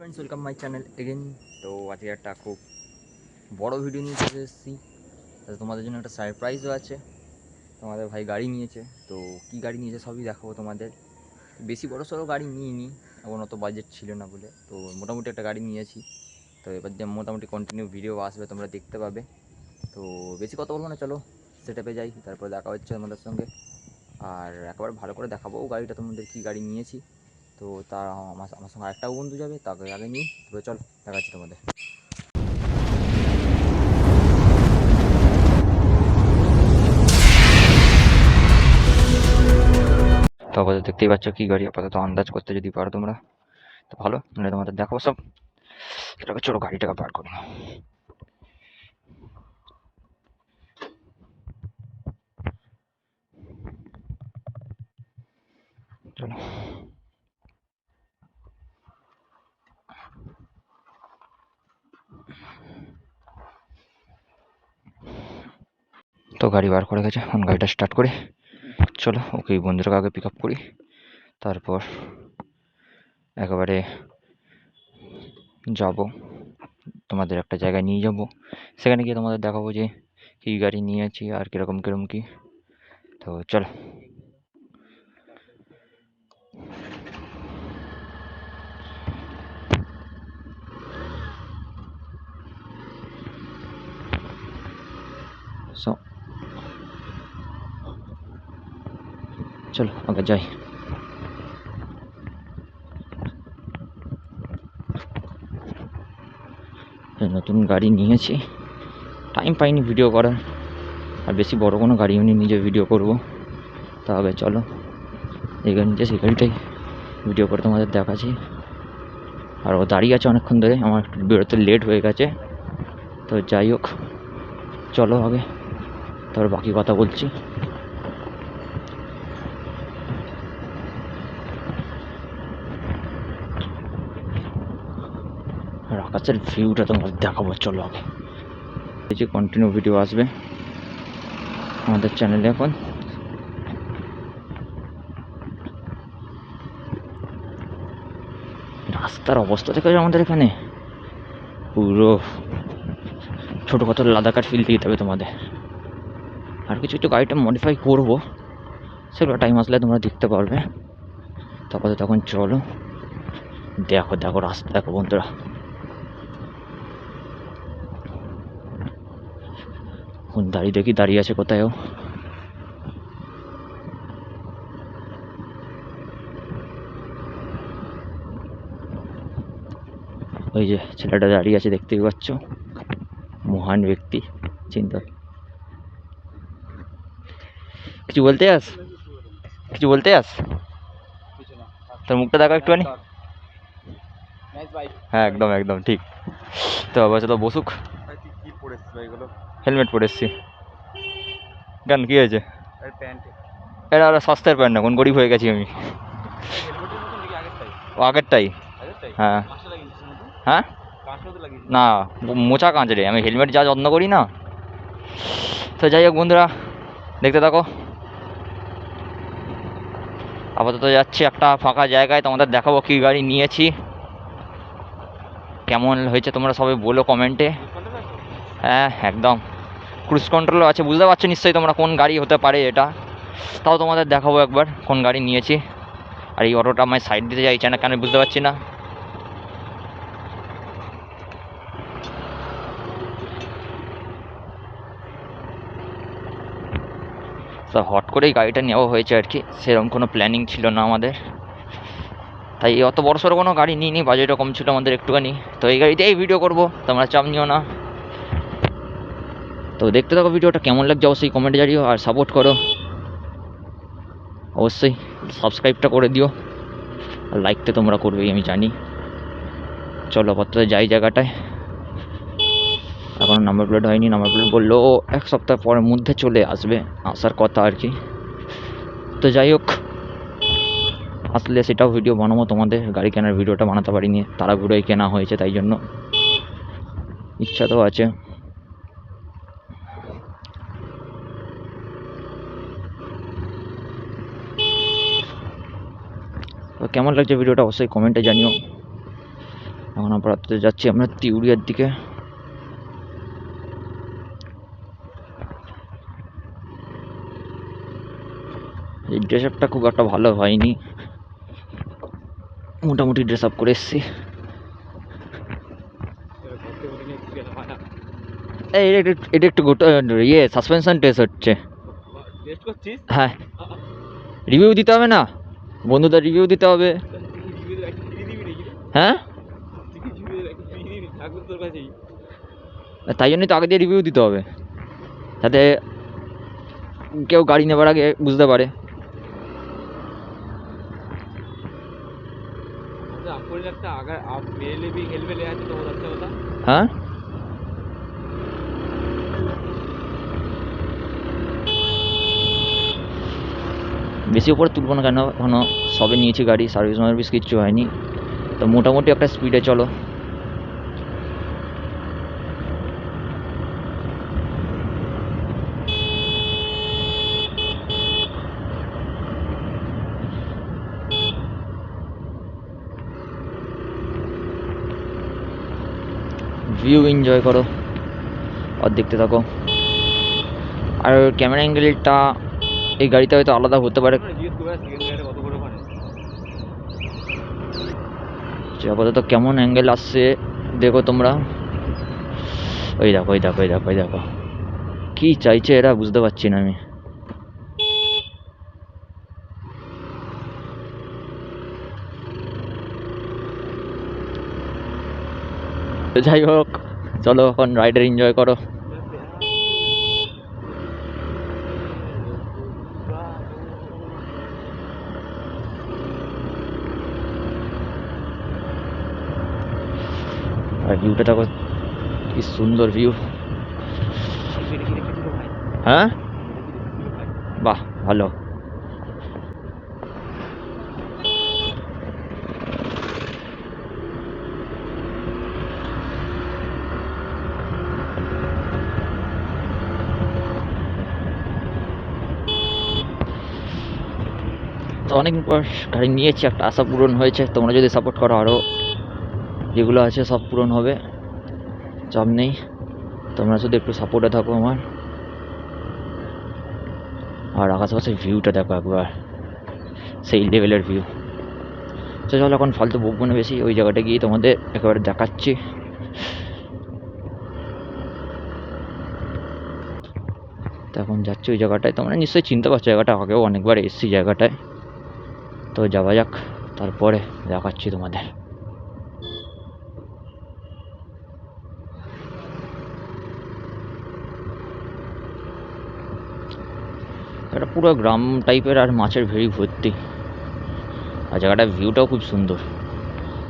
Friends, welcome my channel again. তো আজকে একটা খুব বড় ভিডিও নিয়ে চলে এসেছি। তোমাদের জন্য একটা সারপ্রাইজও আছে। তোমাদের ভাই গাড়ি নিয়েছে, তো কী গাড়ি নিয়েছে সবই দেখাবো তোমাদের। বেশি বড় সড়ো গাড়ি নিইনি, এখন অত বাজেট ছিল না বলে, তো মোটামুটি একটা গাড়ি নিয়েছি। তো এবার যে মোটামুটি কন্টিনিউ ভিডিও আসবে, তোমরা দেখতে পাবে। তো বেশি কথা বলবো না, চলো সেটআপে যাই, তারপর দেখা হচ্ছে তোমাদের সঙ্গে। আর একবার ভালো করে দেখাবো গাড়িটা তোমাদের, কী গাড়ি নিয়েছি। তো তা আমার সঙ্গে আরেকটাও বন্ধু যাবে, তাকে আগে নিই, তবে চল দেখাচ্ছি তোমাদের। তো আপাতত দেখতেই পাচ্ছ কী গাড়ি, আপাতত আন্দাজ করতে যদি পারো তোমরা তো ভালো, মানে তোমাদের দেখাবো সব। সেটাকে চলো গাড়িটাকে বার করি। চলো, তো গাড়ি বার করে গেছে, এখন গাড়িটা স্টার্ট করি। চলো ওকে বন্ধুটাকে আগে পিক আপ করি, তারপর একেবারে যাব, তোমাদের একটা জায়গায় নিয়ে যাব। সেখানে গিয়ে তোমাদের দেখাবো যে কী গাড়ি নিয়েছি আর কীরকম কীরকম কী। তো চলো। সো চলো আগে যাই। নতুন গাড়ি নিয়েছি, টাইম পাইনি ভিডিও করার, আর বেশি বড় কোনো গাড়িও নিয়ে নিজে ভিডিও করব। তো আগে চলো এই গাড়ি নিয়ে সেই গাড়িটাই ভিডিও করে তোমাদের দেখাচ্ছি। আর ও দাঁড়িয়ে আছে অনেকক্ষণ ধরে, আমার একটু বেরোতে লেট হয়ে গেছে। তো যাই হোক, চলো আগে, তারপর বাকি কথা বলছি। আর আকাশের ভিউটা তোমাদের দেখাবো, চলো আগে। এই যে কন্টিনিউ ভিডিও আসবে আমাদের চ্যানেলে। এখন রাস্তার অবস্থা দেখো আমাদের এখানে, পুরো ছোটোখাটো লাদাখার ফিল দিতে হবে তোমাদের। আর কিছু কিছু গাড়িটা মডিফাই করবো, সেগুলো টাইম আসলে তোমরা দেখতে পারবে। তারপরে তখন চলো দেখো, দেখো রাস্তা দেখো বন্ধুরা। কোন দাঁড়িয়ে দেখি দাঁড়িয়ে আছে কোথায়ও। ওই যে ছেলেটা দাঁড়িয়ে আছে দেখতেই পাচ্ছ, মহান ব্যক্তি, চিন্তা। কিছু বলতে আস, কিছু বলতে আস, তোর মুখটা দেখো একটুখানি। হ্যাঁ একদম একদম ঠিক। তো আবার তো বসুক। হেলমেট পরে এসছি। কেন কী হয়েছে? এটা আর সস্তার প্যান্ট না, কোন গরিব হয়ে গেছি আমি। ও আগেরটাই। হ্যাঁ হ্যাঁ, না মোচা কাঁচ রে, আমি হেলমেট যা যত্ন করি না। তো যাই হোক বন্ধুরা, দেখতে থাকো। আপাতত যাচ্ছি একটা ফাঁকা জায়গায়, তোমাদের দেখাবো কী গাড়ি নিয়েছি, কেমন হয়েছে তোমরা সবাই বলো কমেন্টে। হ্যাঁ একদম ক্রুজ কন্ট্রোলও আছে, বুঝতে পারছো নিশ্চয়ই তোমরা কোন গাড়ি হতে পারে এটা। তাও তোমাদের দেখাবো একবার কোন গাড়ি নিয়েছি। আর এই অটোটা আমায় সাইড দিতে চাইছে না কেন বুঝতে পারছি না। তো হট করেই গাড়িটা নেওয়া হয়েছে আর কি, সেরকম কোনো প্ল্যানিং ছিল না আমাদের। তাই অত বড় সড়ো কোনো গাড়ি নিইনি, বাজেটও কম ছিল আমাদের একটুখানি। তো এই গাড়িতেই ভিডিও করবো, তোমরা চাপ নিও না। তো দেখতে থাকো ভিডিওটা, কেমন লাগছে অবশ্যই কমেন্টে জানিও, আর সাপোর্ট করো অবশ্যই। সাবস্ক্রাইবটা করে দিও, আর লাইক তো তোমরা করবেই আমি জানি। চলো আপাতত যাই জায়গাটায়। এখন নাম্বার প্লেট হয়নি, নাম্বার প্লেট বললো 1 সপ্তাহ পরের মধ্যে চলে আসবে, আসার কথা আর কি। তো যাই হোক, আসলে সেটাও ভিডিও বানাবো তোমাদের। গাড়ি কেনার ভিডিওটা বানাতে পারিনি, তাড়াহুড়োই কেনা হয়েছে, তাই জন্য। ইচ্ছা তো আছে। তো কেমন লাগছে ভিডিওটা অবশ্যই কমেন্টে জানিও। এখন আপাতত যাচ্ছি আমরা তিউড়িয়ার দিকে। এই ড্রেস আপটা খুব একটা ভালো হয়নি, মোটামুটি ড্রেস আপ করে এসছি। এটা একটু ইয়ে সাসপেনশন টেস্ট হচ্ছে। হ্যাঁ, রিভিউ দিতে হবে না বন্ধুদের, রিভিউ দিতে হবে। হ্যাঁ, তাই জন্যই তো আগে দিয়ে রিভিউ দিতে হবে, যাতে কেউ গাড়ি নেবার আগে বুঝতে পারে। হ্যাঁ, বেশি উপরে তুলবো না কেন, এখনো সবে নিয়েছি গাড়ি, সার্ভিস মার্ভিস কিচ্ছু হয়নি, তো মোটামুটি একটা স্পিডে চলো। ভিউ এনজয় করো আর দেখতে থাকো। আর ক্যামেরা অ্যাঙ্গেলটা এই গাড়িতে হয়তো আলাদা হতে পারে। আপাতত কেমন অ্যাঙ্গেল আসছে দেখো তোমরা। ওই দেখো, ওই দেখো, ওই দেখো, ওই দেখো, কি চাইছে এরা বুঝতে পারছি না আমি। যাই হোক, চলো এখন রাইডার এনজয় করো। আর ভিউটা দেখো, কি সুন্দর ভিউ। হ্যাঁ, বাহ, ভালো। তো অনেকদিন পর গাড়ি নিয়েছি, একটা আশা পূরণ হয়েছে। তোমরা যদি সাপোর্ট করো আরও যেগুলো আছে সব পূরণ হবে, চাপ নেই। তোমরা শুধু একটু সাপোর্টে থাকো আমার। আর আশেপাশের ভিউটা দেখো একবার, সেই লেভেলের ভিউ। তো চলো এখন ফালতু বকবো না বেশি, ওই জায়গাটা গিয়ে তোমাদের একেবারে দেখাচ্ছি। তো এখন যাচ্ছি ওই জায়গাটায়, তোমরা নিশ্চয়ই চিনতে পারছো জায়গাটা, আগেও অনেকবার এসেছি জায়গাটায়। তো যাওয়া যাক, তারপরে দেখাচ্ছি তোমাদের। এটা পুরো গ্রাম টাইপের আর মাছের ভেড়ি ভর্তি, আর জায়গাটার ভিউটাও খুব সুন্দর।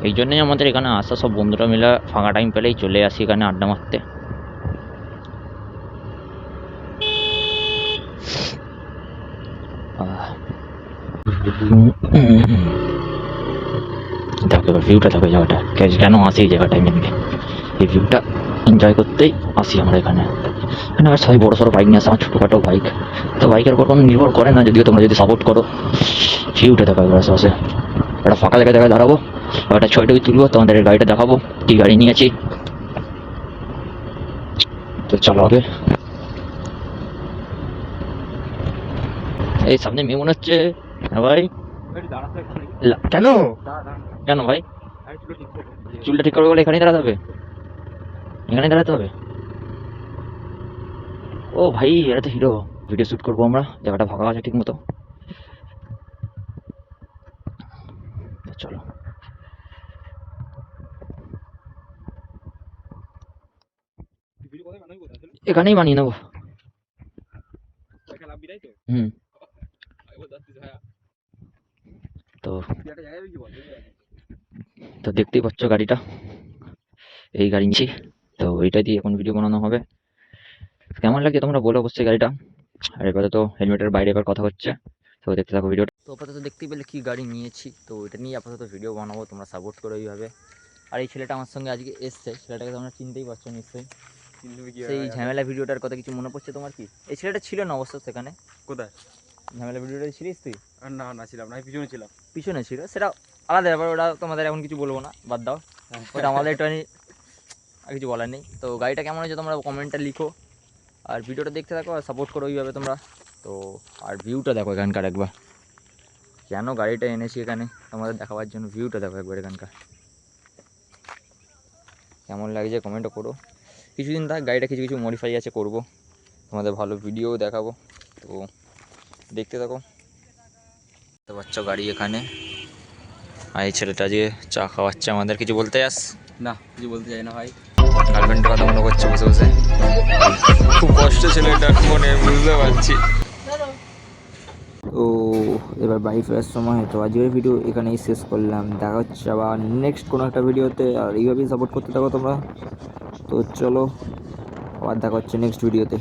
এই জন্যই আমাদের এখানে আসা, সব বন্ধুরা মিলে ফাঁকা টাইম পেলেই চলে আসি এখানে আড্ডা মারতে। দেখো ভিউটা, দেখো জায়গাটা কেন আসি এই জায়গাটায় মেনলি, এই ভিউটা এনজয় করতেই আসি আমরা এখানে। এখানে আর সবাই বড়ো সড়ো বাইক নিয়ে আসে, আমার ছোটোখাটো বাইক, তো বাইকের উপর কোনো নির্ভর করে না, যদিও তোমরা যদি সাপোর্ট করো। ভিউটা দেখো একবার আশেপাশে, একটা ফাঁকা জায়গায় দাঁড়াবো, একটা ছবিটবি তুলবো, তোমাদের গাড়িটা দেখাবো কি গাড়ি নিয়েছি। তো চলো আগে। এই সামনে মেয়ে মনে হচ্ছে। হ্যাঁ ভাই, কেন কেন ভাই, চুলটা ঠিক করবে বলে এখানেই দাঁড়াতে হবে? এখানেই দাঁড়াতে হবে? ও ভাই, এটা তো হিরো। ভিডিও শ্যুট করবো আমরা, জায়গাটা ফাঁকা আছে ঠিক মতো। চলো, এখানেই বানিয়ে নেবো। হুম, তো তো দেখতেই পাচ্ছ গাড়িটা, এই গাড়ি নিচ্ছি, তো এইটা দিয়ে এখন ভিডিও বানানো হবে। কেমন লাগছে তোমরা বলো অবশ্যই গাড়িটা। আর এবারে তো হেলমেটের বাইরে এবার কথা হচ্ছে, তো দেখতে থাকো ভিডিওটা। তো আপাতত দেখতেই পেলে কি গাড়ি নিয়েছি, তো এটা নিয়ে আপাতত ভিডিও বানাবো, তোমরা সাপোর্ট করো এইভাবে। আর এই ছেলেটা আমার সঙ্গে আজকে এসছে, ছেলেটাকে তোমরা চিনতেই পারছো নিশ্চয়ই। সেই ঝামেলা ভিডিওটার কথা কিছু মনে পড়ছে তোমার কি? এই ছেলেটা ছিল না অবশ্য সেখানে। কোথায় ঝামেলা ভিডিওটা ছিলিস তুই? না না ছিলাম না, পিছনে ছিলাম। পিছনে ছিল, সেটা আলাদা ব্যাপার, ওটা তোমাদের এখন কিছু বলবো না, বাদ দাও। ওটা আমাদের একটু আর কিছু বলার নেই। তো গাড়িটা কেমন হয়েছে তোমরা কমেন্টটা লিখো, আর ভিডিওটা দেখতে থাকো আর সাপোর্ট করো ওইভাবে তোমরা। তো আর ভিউটা দেখো এখানকার একবার, কেন গাড়িটা এনেছি এখানে তোমাদের দেখাবার জন্য, ভিউটা দেখো একবার এখানকার কেমন লাগছে কমেন্টও করো। কিছুদিন থাক, গাড়িটা কিছু কিছু মডিফাই আছে করবো, তোমাদের ভালো ভিডিও দেখাবো, তো দেখতে থাকো। দেখতে পাচ্ছ গাড়ি এখানে, আর এই ছেলেটা যে চা খাওয়াচ্ছে আমাদের, কিছু বলতে যাস? না, কিছু বলতে চাই না ভাই। গার্লফ্রেন্ডের কথা মনে করছে বসে বসে, খুব কষ্ট ছেলেটার মনে, বুঝতে পারছি। তো এবার বাড়ি ফেরার সময়, তো আজকের ভিডিও এখানেই শেষ করলাম, দেখা হচ্ছে আবার নেক্সট কোনো একটা ভিডিওতে, আর এইভাবেই সাপোর্ট করতে থাকো তোমরা। তো চলো, আবার দেখা হচ্ছে নেক্সট ভিডিওতে।